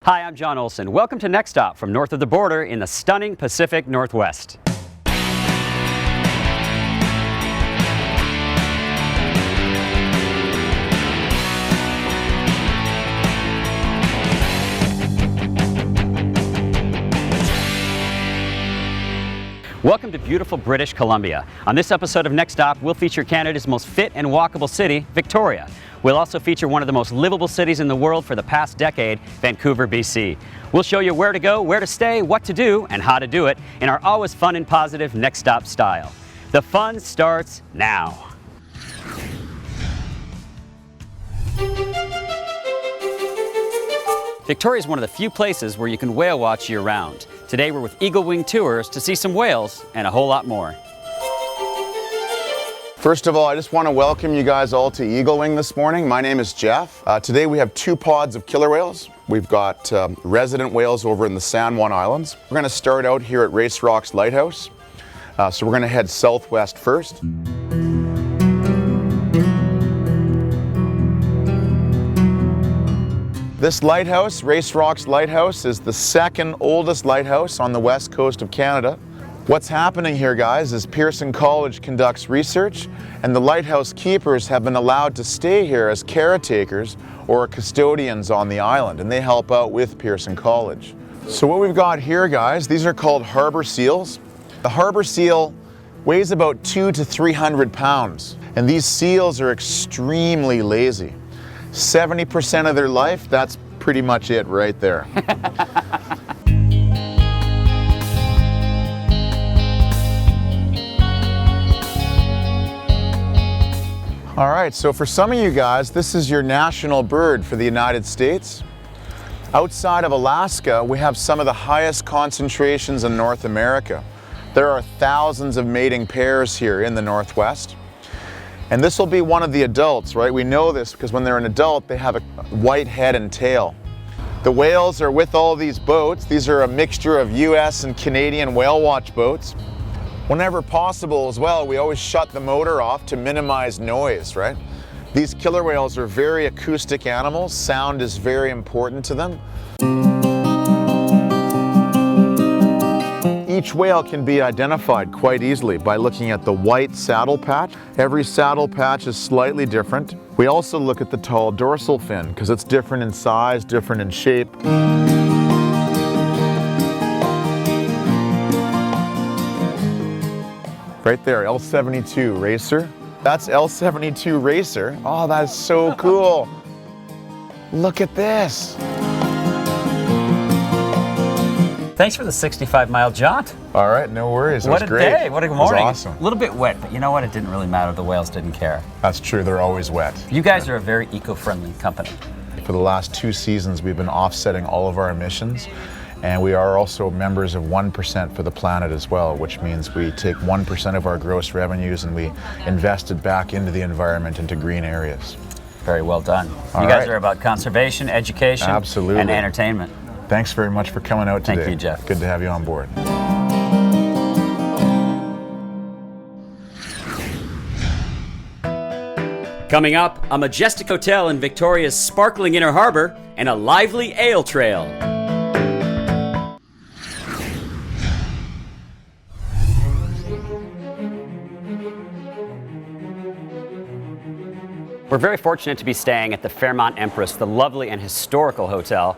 Hi, I'm John Olson. Welcome to Next Stop from north of the border in the stunning Pacific Northwest. Welcome to beautiful British Columbia. On this episode of Next Stop, we'll feature Canada's most fit and walkable city, Victoria. We'll also feature one of the most livable cities in the world for the past decade, Vancouver, BC. We'll show you where to go, where to stay, what to do, and how to do it in our always fun and positive Next Stop style. The fun starts now. Victoria is one of the few places where you can whale watch year-round. Today we're with Eagle Wing Tours to see some whales and a whole lot more. First of all, I just want to welcome you guys all to Eagle Wing this morning. My name is Jeff. Today we have two pods of killer whales. We've got resident whales over in the Swan Islands. We're going to start out here at Race Rock's Lighthouse. So we're going to head southwest first. This lighthouse, Race Rock's Lighthouse, is the second oldest lighthouse on the west coast of Canada. What's happening here, guys, is Pearson College conducts research, and the lighthouse keepers have been allowed to stay here as caretakers or custodians on the island, and they help out with Pearson College. So what we've got here, guys, these are called harbor seals. The harbor seal weighs about 200 to 300 pounds, and these seals are extremely lazy. 70% of their life, that's pretty much it right there. All right, so for some of you guys, this is your national bird for the United States. Outside of Alaska, we have some of the highest concentrations in North America. There are thousands of mating pairs here in the Northwest. And this will be one of the adults, right? We know this because when they're an adult, they have a white head and tail. The whales are with all these boats. These are a mixture of US and Canadian whale watch boats. Whenever possible as well, we always shut the motor off to minimize noise, right? These killer whales are very acoustic animals. Sound is very important to them. Each whale can be identified quite easily by looking at the white saddle patch. Every saddle patch is slightly different. We also look at the tall dorsal fin because it's different in size, different in shape. Right there, L72 Racer. That's L72 Racer. Oh, that's so cool. Look at this. Thanks for the 65-mile jaunt. All right, no worries. What a day, what a morning. It was awesome. A little bit wet, but you know what? It didn't really matter. The whales didn't care. That's true, they're always wet. You guys are a very eco-friendly company. For the last 2 seasons, we've been offsetting all of our emissions, and we are also members of 1% for the planet as well, which means we take 1% of our gross revenues and we invest it back into the environment, into green areas. Very well done. All you guys right. are about conservation, education, Absolutely. and entertainment. Thanks very much for coming out today. Thank you, Jeff. Good to have you on board. Coming up, a majestic hotel in Victoria's sparkling inner harbor and a lively ale trail. We're very fortunate to be staying at the Fairmont Empress, the lovely and historical hotel,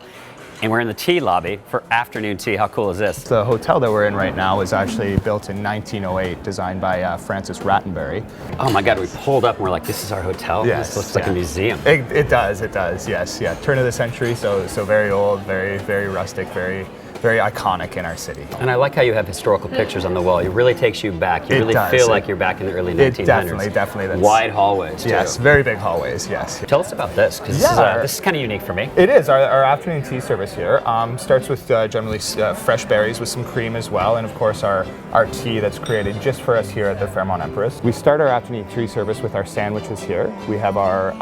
and we're in the tea lobby for afternoon tea. How cool is this? The hotel that we're in right now was actually built in 1908, designed by Francis Rattenbury. Oh my God, we pulled up and we're like, this is our hotel? Yes, This looks like a museum. It does, yes, yeah. Turn of the century, so very old, very rustic, very iconic in our city. And I like how you have historical pictures on the wall. It really takes you back. You really feel like you're back in the early 1900s. It definitely. Wide hallways, too. Yes, very big hallways, yes. Tell us about this, because this is kind of unique for me. It is. Our afternoon tea service here starts with generally fresh berries with some cream as well, and of course our tea that's created just for us here at the Fairmont Empress. We start our afternoon tea service with our sandwiches here. We have our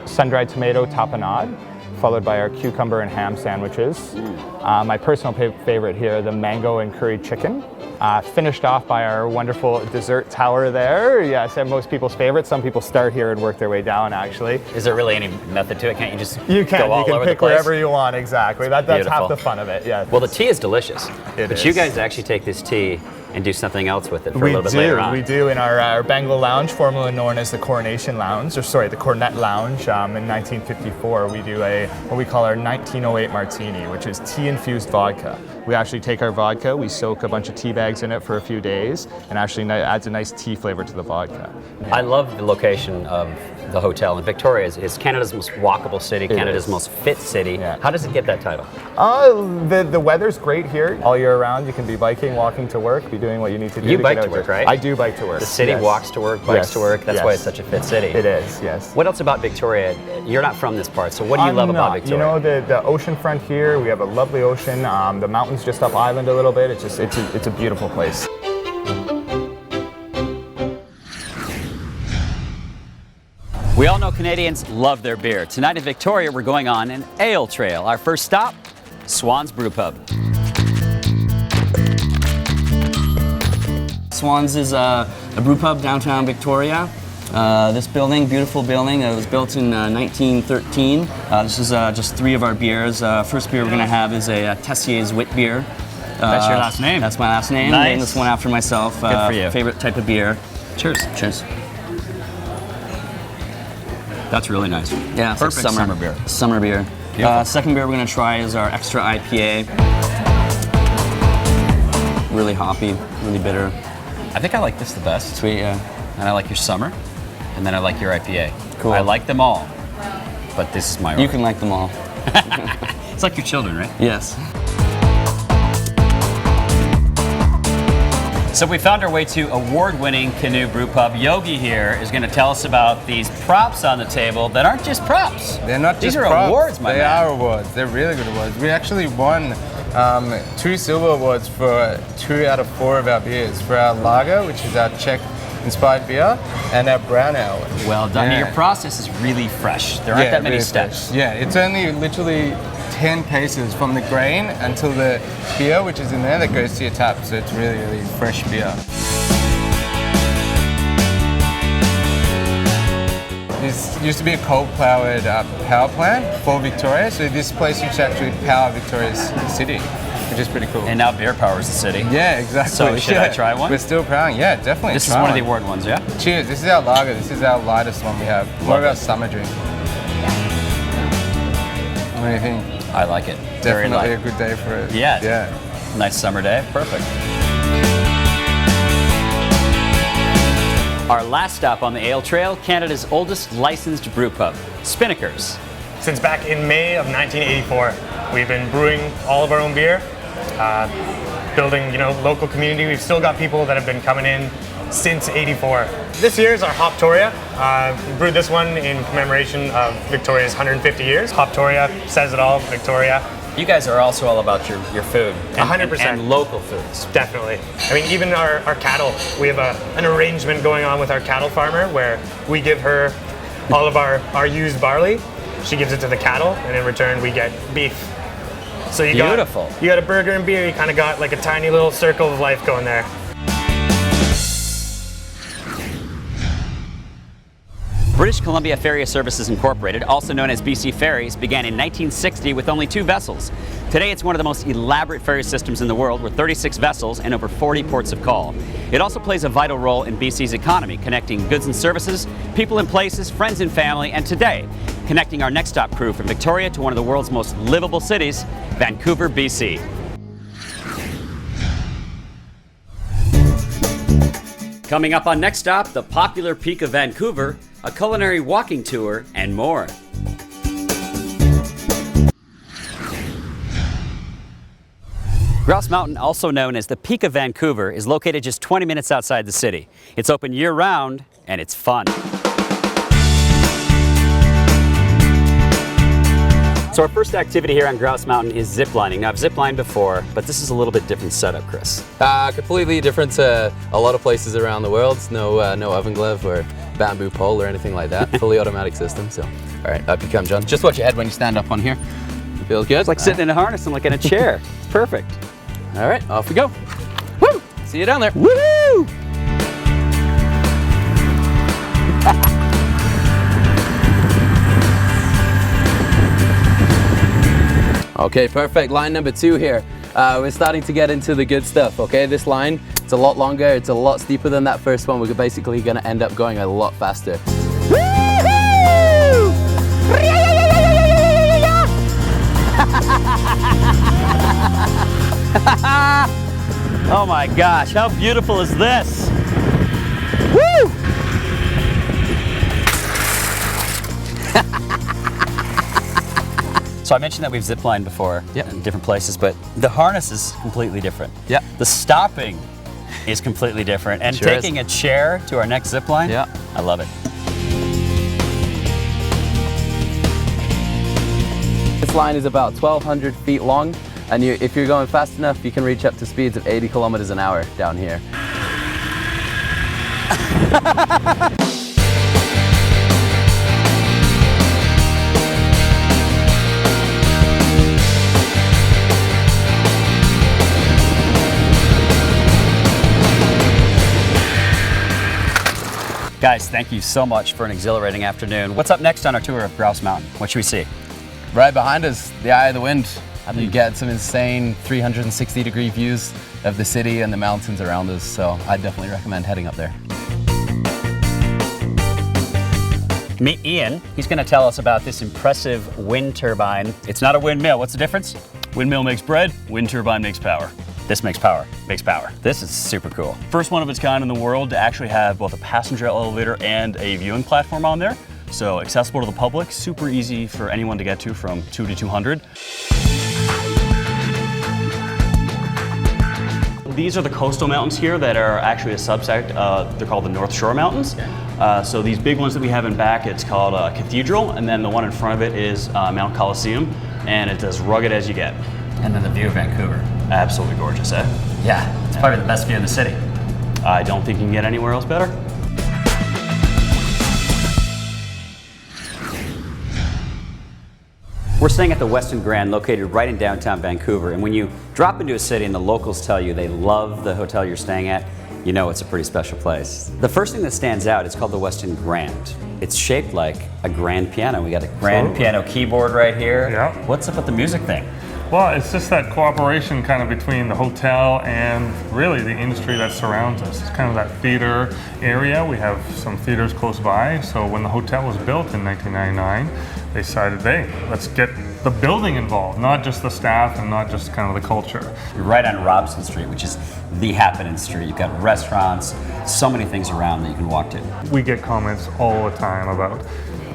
sun-dried tomato tapenade. followed by our cucumber and ham sandwiches. My personal favorite here, the mango and curry chicken. Finished off by our wonderful dessert tower there. Yes, and most people's favorite. Some people start here and work their way down, actually. Is there really any method to it? Can't you just You can. go all You can over the pick place? wherever you want, exactly. That's Beautiful. half the fun of it, yeah. Well, the tea is delicious. It is. You guys actually take this tea and do something else with it for a little bit later on. We do in our Bengal Lounge, formerly known as the Coronation Lounge, or sorry, the Cornet Lounge. In 1954, we do what we call our 1908 martini, which is tea-infused vodka. We actually take our vodka, we soak a bunch of tea bags in it for a few days, and actually adds a nice tea flavor to the vodka. I love the location of the hotel, and Victoria is Canada's most walkable city, Canada's most fit city. Yeah. How does it get that title? The weather's great here all year round. You can be biking, walking to work, be doing what you need to do. You to bike get to out work, there. right? I do bike to work. The city yes. walks to work, bikes Yes. to work. That's Yes. why it's such a fit city. It is, yes. What else about Victoria? You're not from this part, so what do you love about Victoria? You know, the ocean front here, we have a lovely ocean. The mountains just up island a little bit. It's a beautiful place. We all know Canadians love their beer. Tonight in Victoria, we're going on an ale trail. Our first stop, Swan's Brewpub. Swan's is a brew pub downtown Victoria. This building, beautiful building, it was built in 1913. This is just 3 of our beers. First beer we're going to have is a Tessier's Wit beer. That's your last name. That's my last name. Nice. Named this one after myself. Good for you. Favorite type of beer. Cheers. Cheers. That's really nice. Yeah, it's like Perfect summer beer. Summer beer. Beautiful. Second beer we're going to try is our Extra IPA. Really hoppy, really bitter. I think I like this the best. Sweet, yeah. And I like your summer, and then I like your IPA. Cool. I like them all, but this is my You can like them all. It's like your children, right? Yes. So we found our way to award-winning canoe brew pub. Yogi here is going to tell us about these props on the table that aren't just props. They're not These just are props. awards, my They man. are awards. They're really good awards. We actually won 2 silver awards for 2 out of 4 of our beers. For our lager, which is our Czech-inspired beer, and our brown ale. Well done. Yeah. Your process is really fresh. There aren't that many really steps. fresh. Yeah, it's only literally 10 paces from the grain until the beer, which is in there, that goes to your tap. So it's really, really fresh beer. This used to be a coal-powered power plant for Victoria, so this place used to actually power Victoria's city, which is pretty cool. And now beer powers the city. Yeah, exactly. So should I try one? We're still powering, yeah, definitely. This is try one of the award ones, yeah? Cheers, this is our lager, this is our lightest one we have. More of it. our summer drink. What do you think? I like it. Very Definitely light. a good day for it. Yeah. Yeah. Nice summer day. Perfect. Our last stop on the ale trail, Canada's oldest licensed brew pub, Spinnaker's. Since back in May of 1984, we've been brewing all of our own beer, building, local community. We've still got people that have been coming in since '84. This year is our Hoptoria. We brewed this one in commemoration of Victoria's 150 years. Hoptoria says it all, Victoria. You guys are also all about your food. And, 100%. And local foods. Definitely. I mean, even our cattle, we have an arrangement going on with our cattle farmer where we give her all of our used barley. She gives it to the cattle, and in return we get beef. So you Beautiful. got a burger and beer, you kind of got like a tiny little circle of life going there. British Columbia Ferry Services Incorporated, also known as BC Ferries, began in 1960 with only 2 vessels. Today it's one of the most elaborate ferry systems in the world with 36 vessels and over 40 ports of call. It also plays a vital role in BC's economy, connecting goods and services, people and places, friends and family, and today, connecting our next stop crew from Victoria to one of the world's most livable cities, Vancouver, BC. Coming up on Next Stop, the popular Peak of Vancouver, a culinary walking tour, and more. Grouse Mountain, also known as the Peak of Vancouver, is located just 20 minutes outside the city. It's open year-round, and it's fun. So our first activity here on Grouse Mountain is ziplining. Now I've ziplined before, but this is a little bit different setup, Chris. Completely different to a lot of places around the world. No oven glove or bamboo pole or anything like that. Fully automatic system. So All right, up you come, John. Just watch your head when you stand up on here. You feel good? It's like sitting in a harness and like in a chair. It's perfect. All right, off we go. Woo! See you down there. Woo! Okay, perfect. Line number 2 here. We're starting to get into the good stuff, okay? This line, it's a lot longer, it's a lot steeper than that first one. We're basically gonna end up going a lot faster. Oh my gosh, how beautiful is this? Woo! So I mentioned that we've ziplined before in different places, but the harness is completely different. Yeah. The stopping is completely different. And Sure taking a chair to our next zip line, Yeah. I love it. This line is about 1,200 feet long, and if you're going fast enough, you can reach up to speeds of 80 kilometers an hour down here. Guys, thank you so much for an exhilarating afternoon. What's up next on our tour of Grouse Mountain? What should we see? Right behind us, the eye of the wind. You get some insane 360-degree views of the city and the mountains around us, so I'd definitely recommend heading up there. Meet Ian. He's going to tell us about this impressive wind turbine. It's not a windmill. What's the difference? Windmill makes bread, wind turbine makes power. This makes power. Makes power. This is super cool. First one of its kind in the world to actually have both a passenger elevator and a viewing platform on there. So accessible to the public, super easy for anyone to get to from 2 to 200. These are the coastal mountains here that are actually a subsect. They're called the North Shore Mountains. So these big ones that we have in back, it's called Cathedral, and then the one in front of it is Mount Coliseum, and it's as rugged as you get. And then the view of Vancouver. Absolutely gorgeous, eh? Yeah, it's probably the best view in the city. I don't think you can get anywhere else better. We're staying at the Westin Grand, located right in downtown Vancouver. And when you drop into a city and the locals tell you they love the hotel you're staying at, you know it's a pretty special place. The first thing that stands out is called the Westin Grand. It's shaped like a grand piano. We got a grand piano keyboard right here. Yeah. What's up with the music thing? Well, it's just that cooperation kind of between the hotel and really the industry that surrounds us. It's kind of that theater area. We have some theaters close by. So when the hotel was built in 1999, they decided, hey, let's get the building involved, not just the staff and not just kind of the culture. You're right on Robson Street, which is the happening street. You've got restaurants, so many things around that you can walk to. We get comments all the time about,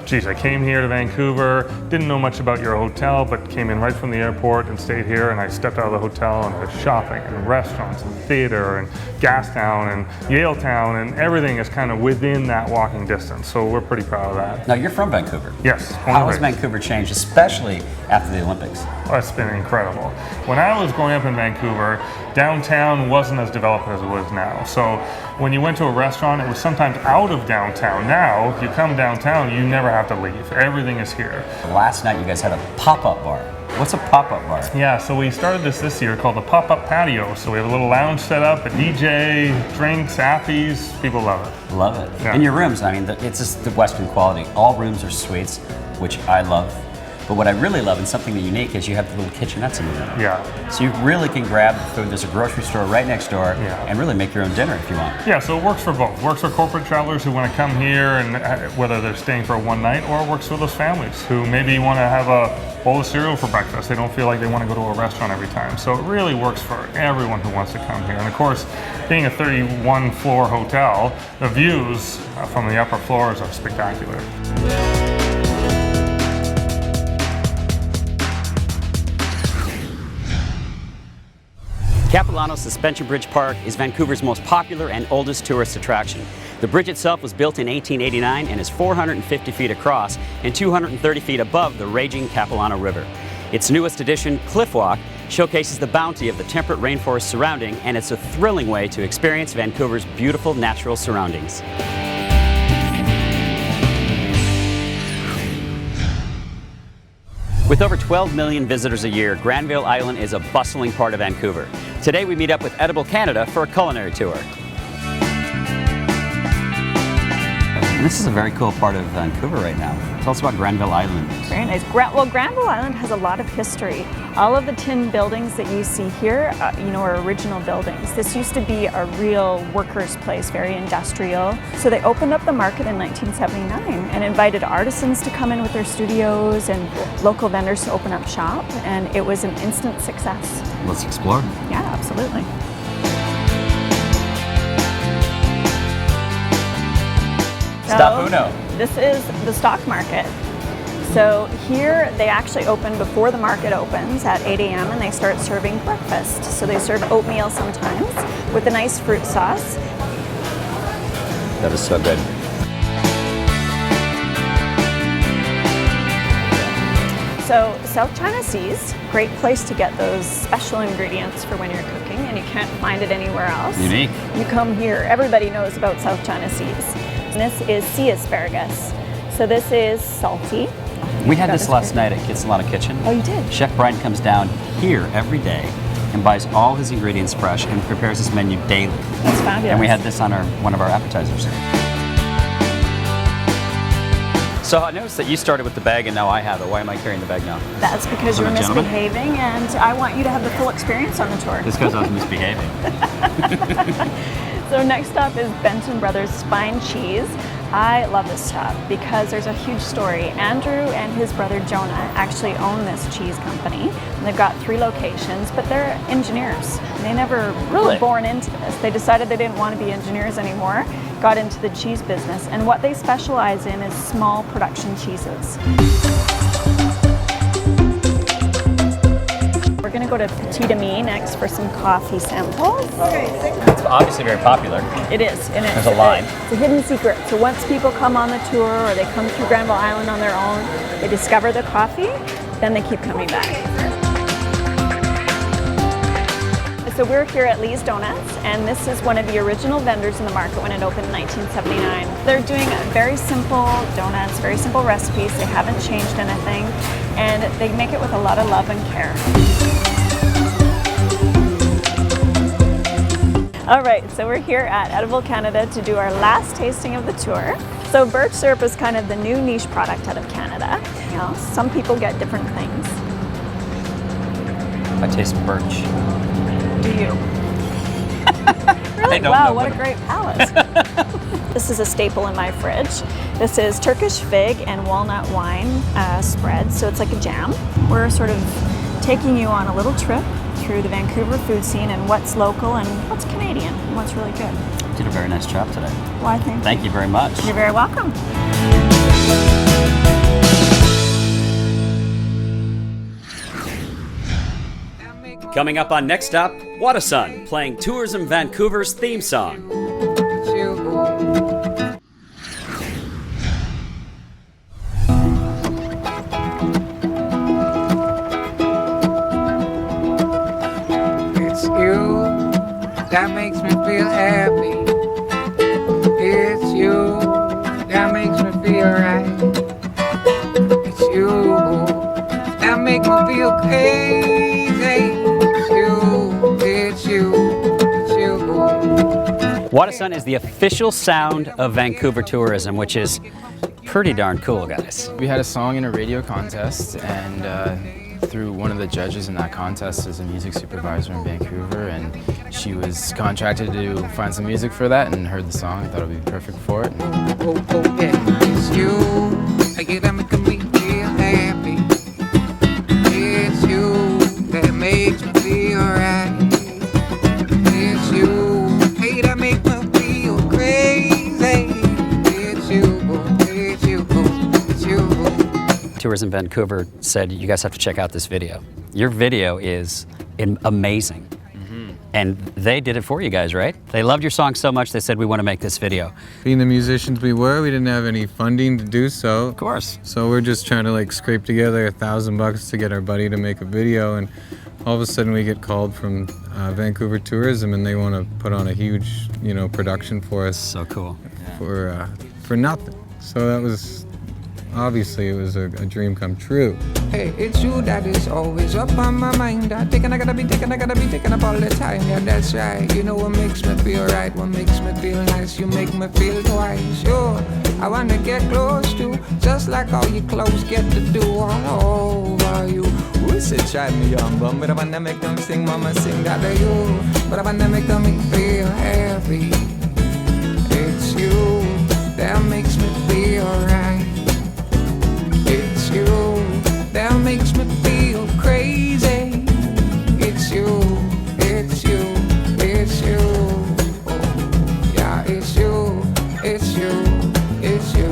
geez, I came here to Vancouver, didn't know much about your hotel, but came in right from the airport and stayed here, and I stepped out of the hotel and there's shopping and restaurants and theater and Gastown and Yaletown, and everything is kind of within that walking distance, so we're pretty proud of that. Now, you're from Vancouver. Yes. How has Vancouver changed, especially after the Olympics? Oh, it's been incredible. When I was growing up in Vancouver, downtown wasn't as developed as it was now. So when you went to a restaurant, it was sometimes out of downtown. Now, you come downtown, you never have to leave. Everything is here. Last night, you guys had a pop-up bar. What's a pop-up bar? Yeah, so we started this year called the Pop-Up Patio. So we have a little lounge set up, a DJ, drinks, appies. People love it. Love it. Yeah. And your rooms, I mean, it's just the Western quality. All rooms are suites, which I love. But what I really love and something unique is you have the little kitchenettes in the room. Yeah. So you really can grab food. There's a grocery store right next door and really make your own dinner if you want. Yeah, so it works for both. Works for corporate travelers who want to come here and whether they're staying for one night, or it works for those families who maybe want to have a bowl of cereal for breakfast. They don't feel like they want to go to a restaurant every time. So it really works for everyone who wants to come here. And of course, being a 31-floor hotel, the views from the upper floors are spectacular. Capilano Suspension Bridge Park is Vancouver's most popular and oldest tourist attraction. The bridge itself was built in 1889 and is 450 feet across and 230 feet above the raging Capilano River. Its newest addition, Cliff Walk, showcases the bounty of the temperate rainforest surrounding, and it's a thrilling way to experience Vancouver's beautiful natural surroundings. With over 12 million visitors a year, Granville Island is a bustling part of Vancouver. Today we meet up with Edible Canada for a culinary tour. This is a very cool part of Vancouver right now. Tell us about Granville Island. Very nice. Well, Granville Island has a lot of history. All of the tin buildings that you see here, are original buildings. This used to be a real workers' place, very industrial. So they opened up the market in 1979 and invited artisans to come in with their studios and local vendors to open up shop, and it was an instant success. Let's explore. Yeah, absolutely. Stop Uno. This is the stock market. So here they actually open before the market opens at 8 a.m. and they start serving breakfast. So they serve oatmeal sometimes with a nice fruit sauce. That is so good. So South China Sea's, great place to get those special ingredients for when you're cooking and you can't find it anywhere else. Unique. You come here, everybody knows about South China Sea's. This is sea asparagus. So this is salty. We had this last night at Kids Salana Kitchen. Oh, you did? Chef Brian comes down here every day and buys all his ingredients fresh and prepares his menu daily. That's fabulous. And we had this on one of our appetizers. So I noticed that you started with the bag and now I have it. Why am I carrying the bag now? That's because you're misbehaving and I want you to have the full experience on the tour. Just because I was misbehaving. So next up is Benton Brothers Spine Cheese. I love this stuff because there's a huge story. Andrew and his brother Jonah actually own this cheese company. And they've got 3 locations, but they're engineers. They never were born into this. They decided they didn't want to be engineers anymore, got into the cheese business, and what they specialize in is small production cheeses. We're going to go to Petit Ami next for some coffee samples. It's obviously very popular. It is. And there's a line. It's a hidden secret. So once people come on the tour or they come through Granville Island on their own, they discover the coffee, then they keep coming back. So we're here at Lee's Donuts, and this is one of the original vendors in the market when it opened in 1979. They're doing very simple donuts, very simple recipes. They haven't changed anything, and they make it with a lot of love and care. All right, so we're here at Edible Canada to do our last tasting of the tour. So birch syrup is kind of the new niche product out of Canada. You know, some people get different things. I taste birch. Do you? Really? Wow, what a great palate. This is a staple in my fridge. This is Turkish fig and walnut wine spread, so it's like a jam. We're sort of taking you on a little trip through the Vancouver food scene and what's local and what's Canadian and what's really good. You did a very nice job today. Why, thank you very much. You're very welcome. Coming up on Next Stop, Wadasun playing Tourism Vancouver's theme song. It's you that makes me feel happy. It's you that makes me feel right. It's you that makes me feel crazy. Wadasun is the official sound of Vancouver tourism, which is pretty darn cool, guys. We had a song in a radio contest, and through one of the judges in that contest is a music supervisor in Vancouver, and she was contracted to find some music for that and heard the song. I thought it would be perfect for it. It's you that makes me feel happy. It's you that makes me feel right. It's you that makes me feel crazy. It's you. Tourism Vancouver said, you guys have to check out this video. Your video is amazing. And they did it for you guys, right? They loved your song so much, they said, we want to make this video. Being the musicians we were, we didn't have any funding to do so. Of course. So we're just trying to scrape together $1,000 to get our buddy to make a video, and all of a sudden we get called from Vancouver Tourism, and they want to put on a huge, production for us. So cool. For nothing. So that was obviously it was a dream come true. Hey, it's you that is always up on my mind. I gotta be taking up all the time. Yeah, that's right. You know what makes me feel right, what makes me feel nice. You make me feel twice. Sure, I wanna get close to, just like all your clothes get to do all over you. We said try me young bum, but I wanna make them sing, mama sing that to you. But I wanna make them feel happy. It's you that makes me feel right. It's you that makes me feel crazy. It's you, it's you, it's you. Oh, yeah, it's you, it's you, it's you.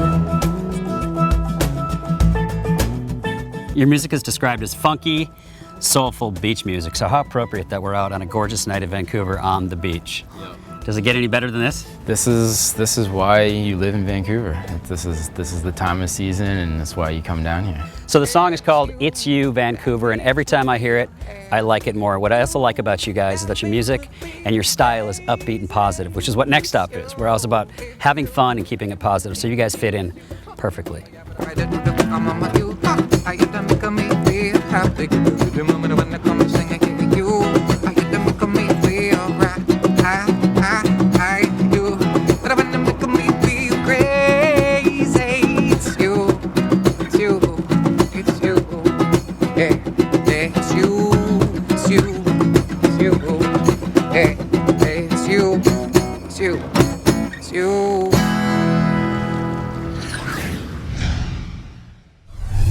Your music is described as funky, soulful beach music. So how appropriate that we're out on a gorgeous night in Vancouver on the beach. Does it get any better than this? This is why you live in Vancouver. This is the time of season, and that's why you come down here. So the song is called It's You, Vancouver, and every time I hear it, I like it more. What I also like about you guys is that your music and your style is upbeat and positive, which is what Next Stop is. We're all about having fun and keeping it positive, so you guys fit in perfectly.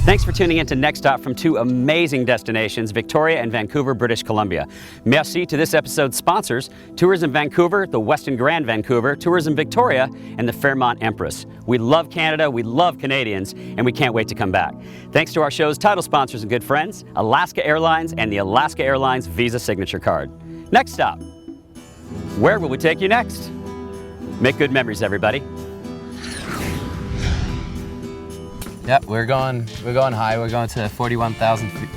Thanks for tuning in to Next Stop from two amazing destinations, Victoria and Vancouver, British Columbia. Merci to this episode's sponsors, Tourism Vancouver, the Westin Grand Vancouver, Tourism Victoria, and the Fairmont Empress. We love Canada, we love Canadians, and we can't wait to come back. Thanks to our show's title sponsors and good friends, Alaska Airlines and the Alaska Airlines Visa Signature Card. Next Stop. Where will we take you next? Make good memories, everybody. Yep, we're going high. We're going to 41,000 feet.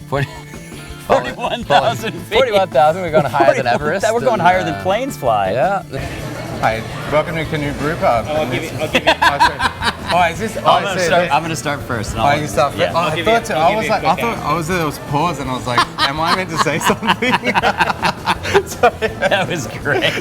41,000 feet. 41,000. We're going higher than Everest. We're going higher than planes fly. Yeah. Hi, welcome to Canoe Brewpub. I'll give you. Is this? I'm gonna start first. Oh, you start first. Yeah, I was paused and I was like, am I meant to say something? That was great.